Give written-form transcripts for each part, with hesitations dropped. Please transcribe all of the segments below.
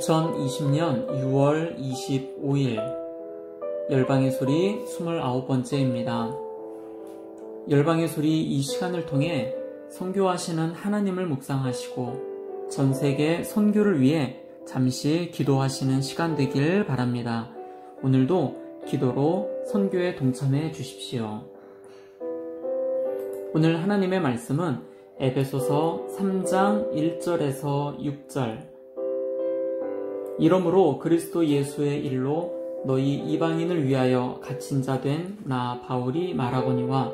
2020년 6월 25일 열방의 소리 29번째입니다. 열방의 소리 이 시간을 통해 선교하시는 하나님을 묵상하시고 전 세계 선교를 위해 잠시 기도하시는 시간 되길 바랍니다. 오늘도 기도로 선교에 동참해 주십시오. 오늘 하나님의 말씀은 에베소서 3장 1절에서 6절. 이러므로 그리스도 예수의 일로 너희 이방인을 위하여 갇힌 자 된 나 바울이 말하거니와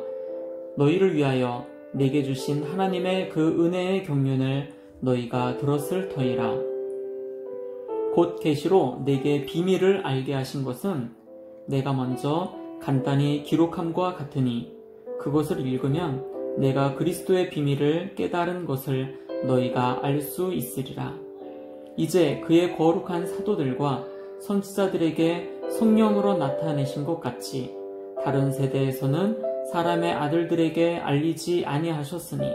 너희를 위하여 내게 주신 하나님의 그 은혜의 경륜을 너희가 들었을 터이라. 곧 계시로 내게 비밀을 알게 하신 것은 내가 먼저 간단히 기록함과 같으니 그것을 읽으면 내가 그리스도의 비밀을 깨달은 것을 너희가 알 수 있으리라. 이제 그의 거룩한 사도들과 선지자들에게 성령으로 나타내신 것 같이 다른 세대에서는 사람의 아들들에게 알리지 아니하셨으니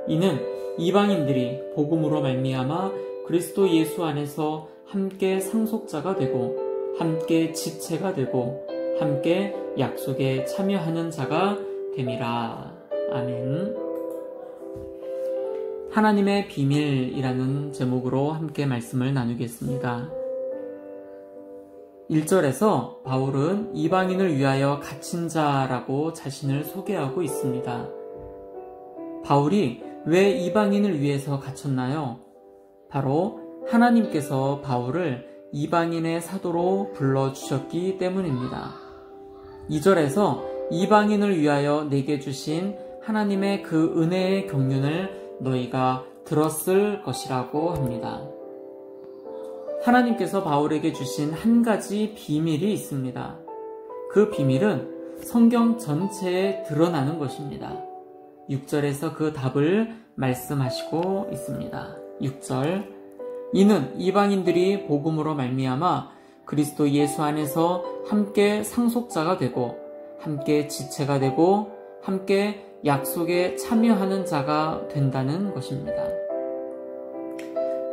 이는 이방인들이 복음으로 말미암아 그리스도 예수 안에서 함께 상속자가 되고 함께 지체가 되고 함께 약속에 참여하는 자가 됨이라. 아멘. 하나님의 비밀이라는 제목으로 함께 말씀을 나누겠습니다. 1절에서 바울은 이방인을 위하여 갇힌 자라고 자신을 소개하고 있습니다. 바울이 왜 이방인을 위해서 갇혔나요? 바로 하나님께서 바울을 이방인의 사도로 불러주셨기 때문입니다. 2절에서 이방인을 위하여 내게 주신 하나님의 그 은혜의 경륜을 너희가 들었을 것이라고 합니다. 하나님께서 바울에게 주신 한 가지 비밀이 있습니다. 그 비밀은 성경 전체에 드러나는 것입니다. 6절에서 그 답을 말씀하시고 있습니다. 6절. 이는 이방인들이 복음으로 말미암아 그리스도 예수 안에서 함께 상속자가 되고 함께 지체가 되고 함께 약속에 참여하는 자가 된다는 것입니다.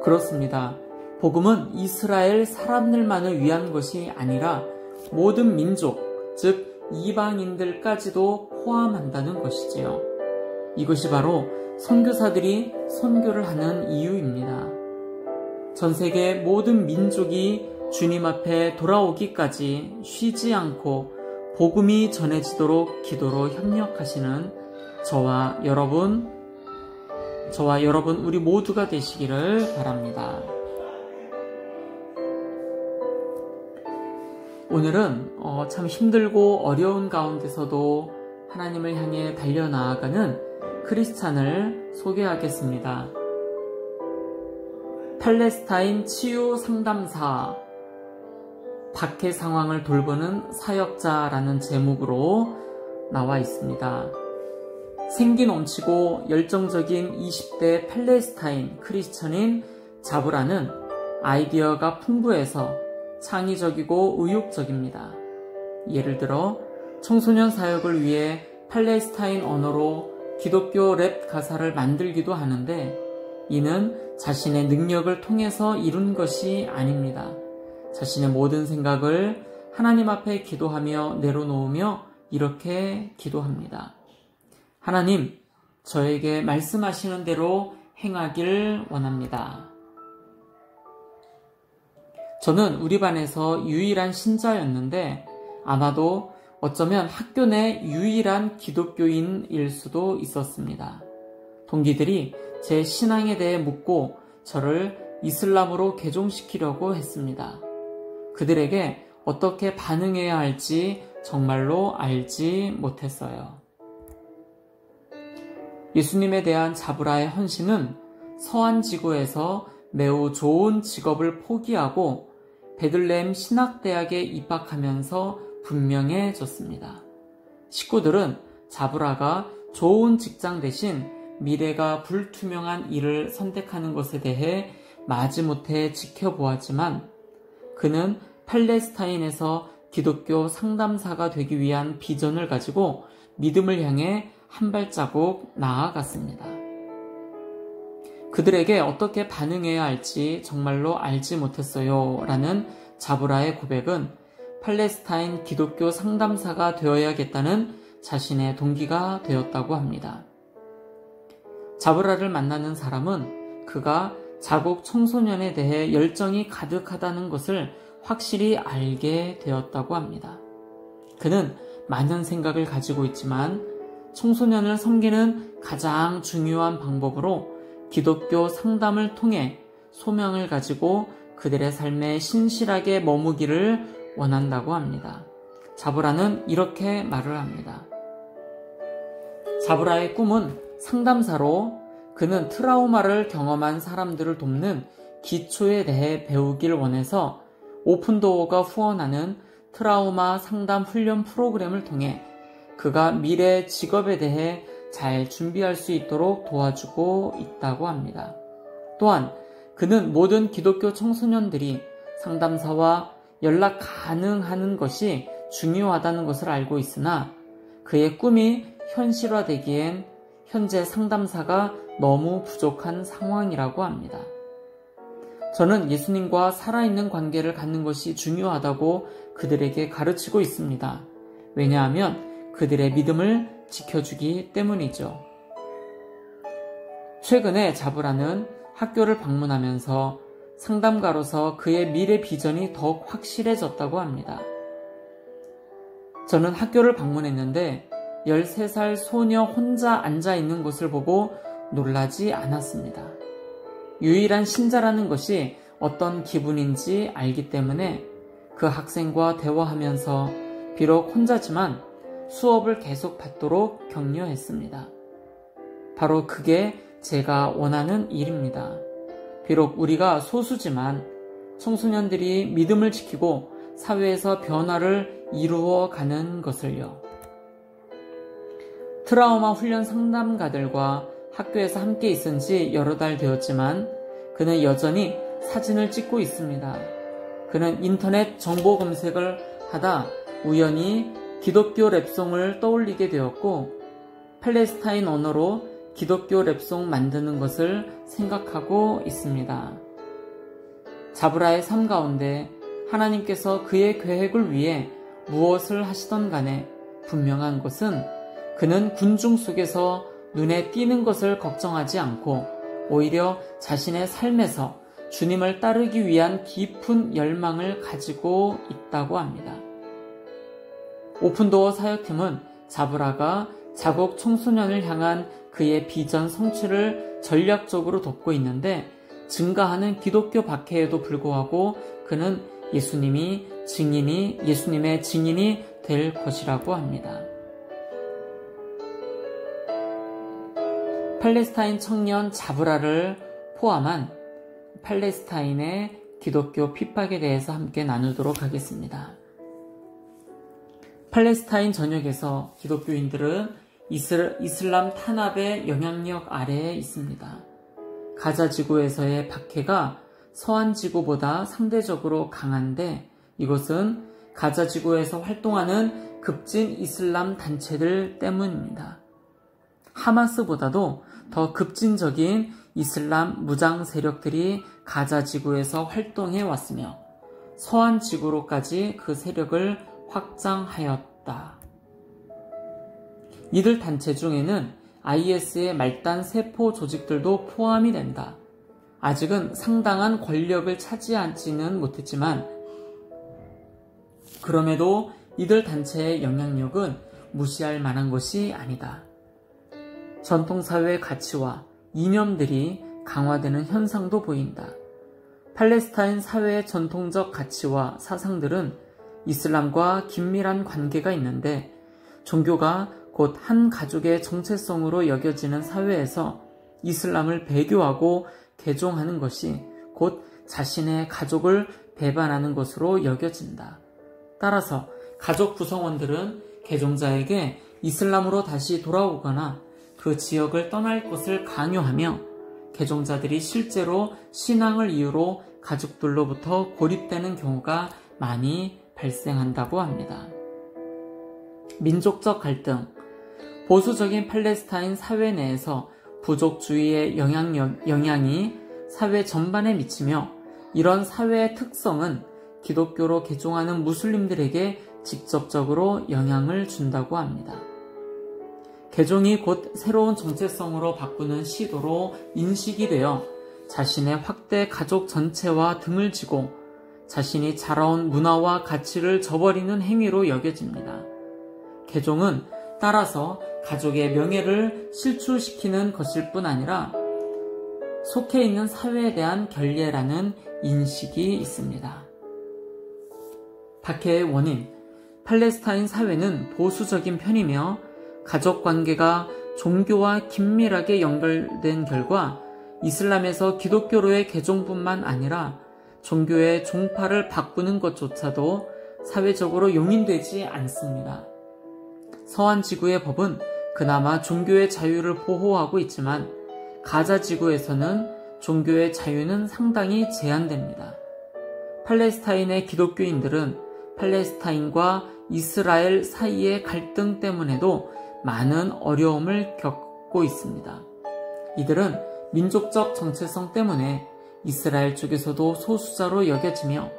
그렇습니다. 복음은 이스라엘 사람들만을 위한 것이 아니라 모든 민족, 즉 이방인들까지도 포함한다는 것이지요. 이것이 바로 선교사들이 선교를 하는 이유입니다. 전 세계 모든 민족이 주님 앞에 돌아오기까지 쉬지 않고 복음이 전해지도록 기도로 협력하시는 저와 여러분 우리 모두가 되시기를 바랍니다. 오늘은 참 힘들고 어려운 가운데서도 하나님을 향해 달려나아가는 크리스찬을 소개하겠습니다. 팔레스타인 치유 상담사, 박해 상황을 돌보는 사역자라는 제목으로 나와 있습니다. 생기 넘치고 열정적인 20대 팔레스타인 크리스천인 자브라는 아이디어가 풍부해서 창의적이고 의욕적입니다. 예를 들어 청소년 사역을 위해 팔레스타인 언어로 기독교 랩 가사를 만들기도 하는데 이는 자신의 능력을 통해서 이룬 것이 아닙니다. 자신의 모든 생각을 하나님 앞에 기도하며 내려놓으며 이렇게 기도합니다. 하나님, 저에게 말씀하시는 대로 행하길 원합니다. 저는 우리 반에서 유일한 신자였는데 아마도 어쩌면 학교 내 유일한 기독교인일 수도 있었습니다. 동기들이 제 신앙에 대해 묻고 저를 이슬람으로 개종시키려고 했습니다. 그들에게 어떻게 반응해야 할지 정말로 알지 못했어요. 예수님에 대한 자브라의 헌신은 서안지구에서 매우 좋은 직업을 포기하고 베들레헴 신학대학에 입학하면서 분명해졌습니다. 식구들은 자브라가 좋은 직장 대신 미래가 불투명한 일을 선택하는 것에 대해 마지못해 지켜보았지만 그는 팔레스타인에서 기독교 상담사가 되기 위한 비전을 가지고 믿음을 향해 한 발자국 나아갔습니다. 그들에게 어떻게 반응해야 할지 정말로 알지 못했어요. 라는 자브라의 고백은 팔레스타인 기독교 상담사가 되어야겠다는 자신의 동기가 되었다고 합니다. 자브라를 만나는 사람은 그가 자국 청소년에 대해 열정이 가득하다는 것을 확실히 알게 되었다고 합니다. 그는 많은 생각을 가지고 있지만 청소년을 섬기는 가장 중요한 방법으로 기독교 상담을 통해 소명을 가지고 그들의 삶에 신실하게 머무기를 원한다고 합니다. 자브라는 이렇게 말을 합니다. 자브라의 꿈은 상담사로 그는 트라우마를 경험한 사람들을 돕는 기초에 대해 배우길 원해서 오픈도어가 후원하는 트라우마 상담 훈련 프로그램을 통해 그가 미래 직업에 대해 잘 준비할 수 있도록 도와주고 있다고 합니다. 또한 그는 모든 기독교 청소년들이 상담사와 연락 가능한 것이 중요하다는 것을 알고 있으나 그의 꿈이 현실화되기엔 현재 상담사가 너무 부족한 상황이라고 합니다. 저는 예수님과 살아있는 관계를 갖는 것이 중요하다고 그들에게 가르치고 있습니다. 왜냐하면 그들의 믿음을 지켜주기 때문이죠. 최근에 자브라는 학교를 방문하면서 상담가로서 그의 미래 비전이 더욱 확실해졌다고 합니다. 저는 학교를 방문했는데 13살 소녀 혼자 앉아있는 것을 보고 놀라지 않았습니다. 유일한 신자라는 것이 어떤 기분인지 알기 때문에 그 학생과 대화하면서 비록 혼자지만 수업을 계속 받도록 격려했습니다. 바로 그게 제가 원하는 일입니다. 비록 우리가 소수지만 청소년들이 믿음을 지키고 사회에서 변화를 이루어가는 것을요. 트라우마 훈련 상담가들과 학교에서 함께 있은 지 여러 달 되었지만 그는 여전히 사진을 찍고 있습니다. 그는 인터넷 정보 검색을 하다 우연히 기독교 랩송을 떠올리게 되었고 팔레스타인 언어로 기독교 랩송 만드는 것을 생각하고 있습니다. 자브라의 삶 가운데 하나님께서 그의 계획을 위해 무엇을 하시던 간에 분명한 것은 그는 군중 속에서 눈에 띄는 것을 걱정하지 않고 오히려 자신의 삶에서 주님을 따르기 위한 깊은 열망을 가지고 있다고 합니다. 오픈도어 사역팀은 자브라가 자국 청소년을 향한 그의 비전 성취를 전략적으로 돕고 있는데 증가하는 기독교 박해에도 불구하고 그는 예수님의 증인이 될 것이라고 합니다. 팔레스타인 청년 자브라를 포함한 팔레스타인의 기독교 핍박에 대해서 함께 나누도록 하겠습니다. 팔레스타인 전역에서 기독교인들은 이슬람 탄압의 영향력 아래에 있습니다. 가자 지구에서의 박해가 서한 지구보다 상대적으로 강한데 이것은 가자 지구에서 활동하는 급진 이슬람 단체들 때문입니다. 하마스보다도 더 급진적인 이슬람 무장 세력들이 가자 지구에서 활동해 왔으며 서한 지구로까지 그 세력을 확장하였다. 이들 단체 중에는 IS의 말단 세포 조직들도 포함이 된다. 아직은 상당한 권력을 차지하지는 못했지만 그럼에도 이들 단체의 영향력은 무시할 만한 것이 아니다. 전통사회의 가치와 이념들이 강화되는 현상도 보인다. 팔레스타인 사회의 전통적 가치와 사상들은 이슬람과 긴밀한 관계가 있는데 종교가 곧 한 가족의 정체성으로 여겨지는 사회에서 이슬람을 배교하고 개종하는 것이 곧 자신의 가족을 배반하는 것으로 여겨진다. 따라서 가족 구성원들은 개종자에게 이슬람으로 다시 돌아오거나 그 지역을 떠날 것을 강요하며 개종자들이 실제로 신앙을 이유로 가족들로부터 고립되는 경우가 많이 발생한다고 합니다. 민족적 갈등, 보수적인 팔레스타인 사회 내에서 부족주의의 영향이 사회 전반에 미치며 이런 사회의 특성은 기독교로 개종하는 무슬림들에게 직접적으로 영향을 준다고 합니다. 개종이 곧 새로운 정체성으로 바꾸는 시도로 인식이 되어 자신의 확대 가족 전체와 등을 지고 자신이 자라온 문화와 가치를 저버리는 행위로 여겨집니다. 개종은 따라서 가족의 명예를 실추시키는 것일 뿐 아니라 속해 있는 사회에 대한 결례라는 인식이 있습니다. 박해의 원인, 팔레스타인 사회는 보수적인 편이며 가족관계가 종교와 긴밀하게 연결된 결과 이슬람에서 기독교로의 개종뿐만 아니라 종교의 종파를 바꾸는 것조차도 사회적으로 용인되지 않습니다. 서한 지구의 법은 그나마 종교의 자유를 보호하고 있지만 가자 지구에서는 종교의 자유는 상당히 제한됩니다. 팔레스타인의 기독교인들은 팔레스타인과 이스라엘 사이의 갈등 때문에도 많은 어려움을 겪고 있습니다. 이들은 민족적 정체성 때문에 이스라엘 쪽에서도 소수자로 여겨지며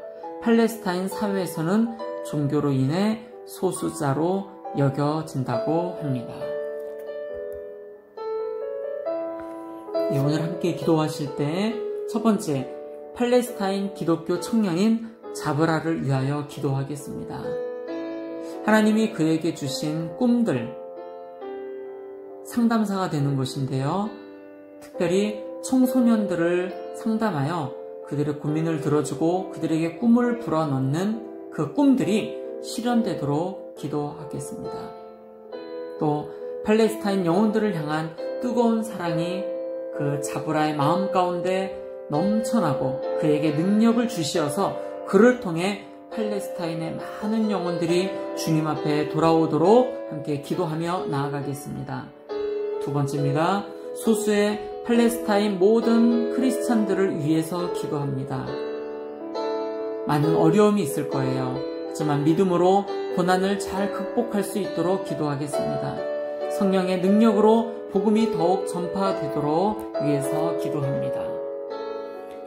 팔레스타인 사회에서는 종교로 인해 소수자로 여겨진다고 합니다. 오늘 함께 기도하실 때 첫 번째, 팔레스타인 기독교 청년인 자브라를 위하여 기도하겠습니다. 하나님이 그에게 주신 꿈들, 상담사가 되는 것인데요. 특별히 청소년들을 상담하여 그들의 고민을 들어주고 그들에게 꿈을 불어넣는 그 꿈들이 실현되도록 기도하겠습니다. 또 팔레스타인 영혼들을 향한 뜨거운 사랑이 그 자브라의 마음 가운데 넘쳐나고 그에게 능력을 주시어서 그를 통해 팔레스타인의 많은 영혼들이 주님 앞에 돌아오도록 함께 기도하며 나아가겠습니다. 두 번째입니다. 소수의 팔레스타인 모든 크리스찬들을 위해서 기도합니다. 많은 어려움이 있을 거예요. 하지만 믿음으로 고난을 잘 극복할 수 있도록 기도하겠습니다. 성령의 능력으로 복음이 더욱 전파되도록 위해서 기도합니다.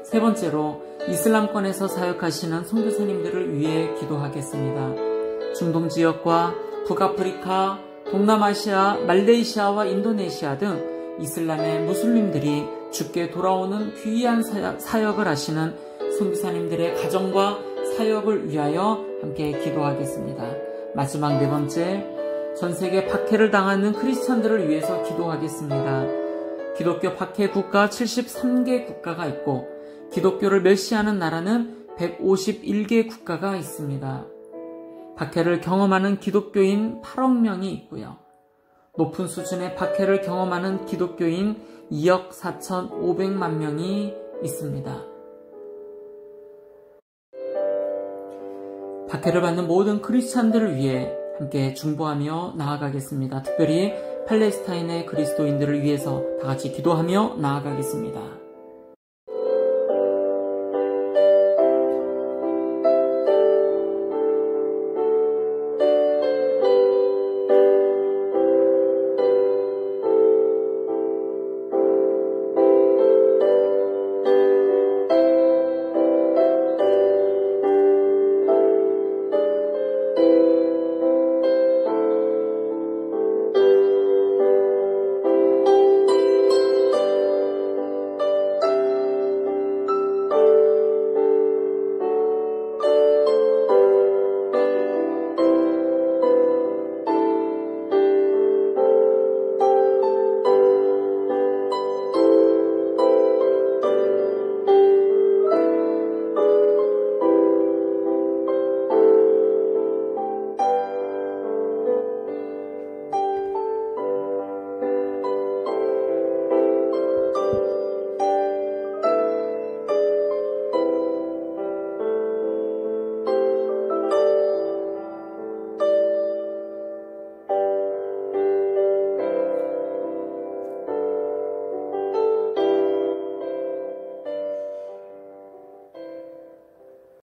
세 번째로 이슬람권에서 사역하시는 선교사님들을 위해 기도하겠습니다. 중동 지역과 북아프리카, 동남아시아, 말레이시아와 인도네시아 등 이슬람의 무슬림들이 주께 돌아오는 귀한 사역을 하시는 선교사님들의 가정과 사역을 위하여 함께 기도하겠습니다. 마지막 네 번째, 전세계 박해를 당하는 크리스찬들을 위해서 기도하겠습니다. 기독교 박해 국가 73개 국가가 있고 기독교를 멸시하는 나라는 151개 국가가 있습니다. 박해를 경험하는 기독교인 8억 명이 있고요. 높은 수준의 박해를 경험하는 기독교인 2억 4,500만 명이 있습니다. 박해를 받는 모든 크리스찬들을 위해 함께 중보하며 나아가겠습니다. 특별히 팔레스타인의 그리스도인들을 위해서 다 같이 기도하며 나아가겠습니다.